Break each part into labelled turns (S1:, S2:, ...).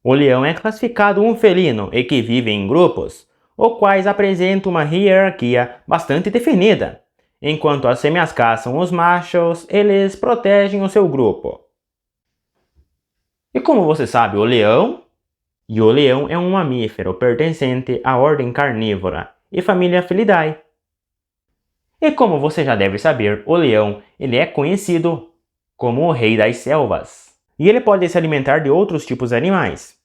S1: O leão é classificado um felino e que vive em grupos, os quais apresentam uma hierarquia bastante definida. Enquanto as fêmeas caçam os machos, eles protegem o seu grupo. E como você sabe, o leão é um mamífero pertencente à ordem carnívora e família Felidae. E como você já deve saber, o leão ele é conhecido como o rei das selvas. E ele pode se alimentar de outros tipos de animais.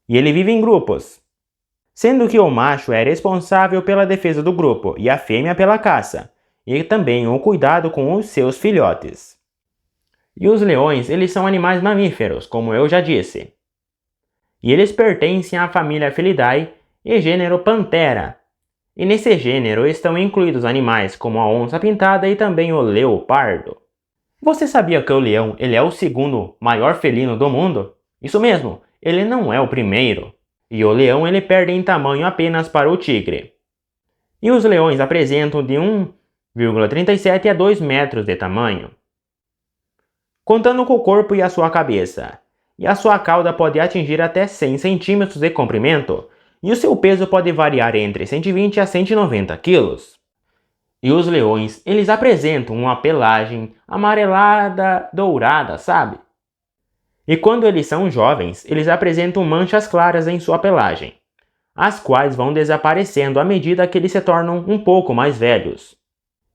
S1: E ele vive em grupos, sendo que o macho é responsável pela defesa do grupo e a fêmea pela caça, e também o cuidado com os seus filhotes. E os leões, eles são animais mamíferos, como eu já disse. E eles pertencem à família Felidae e gênero Panthera. E nesse gênero estão incluídos animais como a onça-pintada e também o leopardo. Você sabia que o leão ele é o segundo maior felino do mundo? Isso mesmo, ele não é o primeiro. E o leão ele perde em tamanho apenas para o tigre. E os leões apresentam de 1,37 a 2 metros de tamanho, contando com o corpo e a sua cabeça. E a sua cauda pode atingir até 100 centímetros de comprimento, e o seu peso pode variar entre 120 a 190 quilos. E os leões, eles apresentam uma pelagem amarelada dourada, sabe? E quando eles são jovens, eles apresentam manchas claras em sua pelagem, as quais vão desaparecendo à medida que eles se tornam um pouco mais velhos.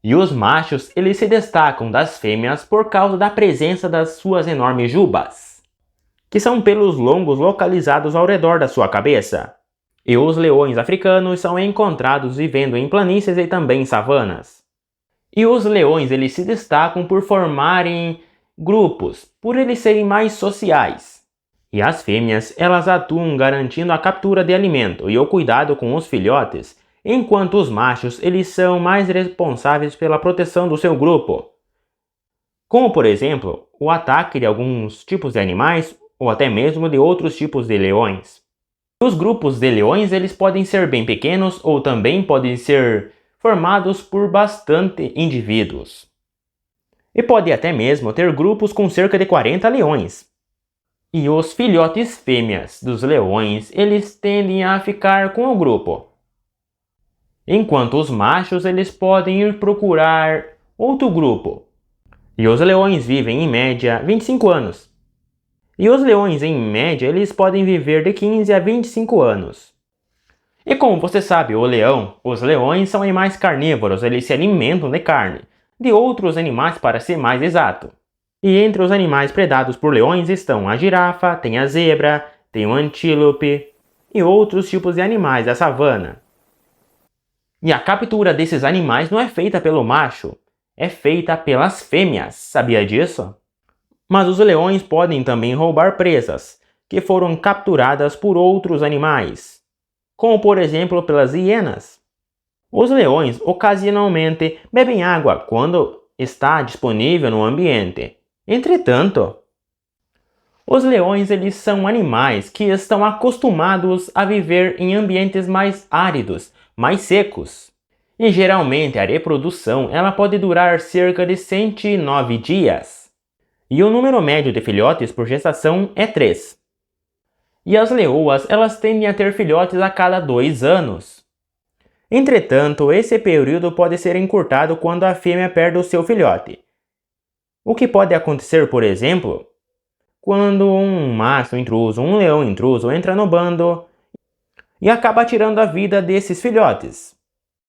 S1: E os machos, eles se destacam das fêmeas por causa da presença das suas enormes jubas, que são pelos longos localizados ao redor da sua cabeça. E os leões africanos são encontrados vivendo em planícies e também em savanas. E os leões eles se destacam por formarem grupos, por eles serem mais sociais. E as fêmeas elas atuam garantindo a captura de alimento e o cuidado com os filhotes, enquanto os machos eles são mais responsáveis pela proteção do seu grupo. Como por exemplo, o ataque de alguns tipos de animais ou até mesmo de outros tipos de leões. Os grupos de leões eles podem ser bem pequenos ou também podem ser formados por bastante indivíduos. E pode até mesmo ter grupos com cerca de 40 leões. E os filhotes fêmeas dos leões eles tendem a ficar com o grupo, enquanto os machos eles podem ir procurar outro grupo. E os leões vivem em média 25 anos. E os leões, em média, eles podem viver de 15 a 25 anos. E como você sabe, os leões são animais carnívoros, eles se alimentam de carne, de outros animais para ser mais exato. E entre os animais predados por leões estão a girafa, tem a zebra, tem o antílope e outros tipos de animais da savana. E a captura desses animais não é feita pelo macho, é feita pelas fêmeas, sabia disso? Mas os leões podem também roubar presas, que foram capturadas por outros animais, como por exemplo pelas hienas. Os leões ocasionalmente bebem água quando está disponível no ambiente. Entretanto, os leões eles são animais que estão acostumados a viver em ambientes mais áridos, mais secos. E geralmente a reprodução ela pode durar cerca de 109 dias. E o número médio de filhotes por gestação é 3. E as leoas elas tendem a ter filhotes a cada 2 anos. Entretanto, esse período pode ser encurtado quando a fêmea perde o seu filhote. O que pode acontecer, por exemplo, quando um macho intruso, um leão intruso entra no bando e acaba tirando a vida desses filhotes.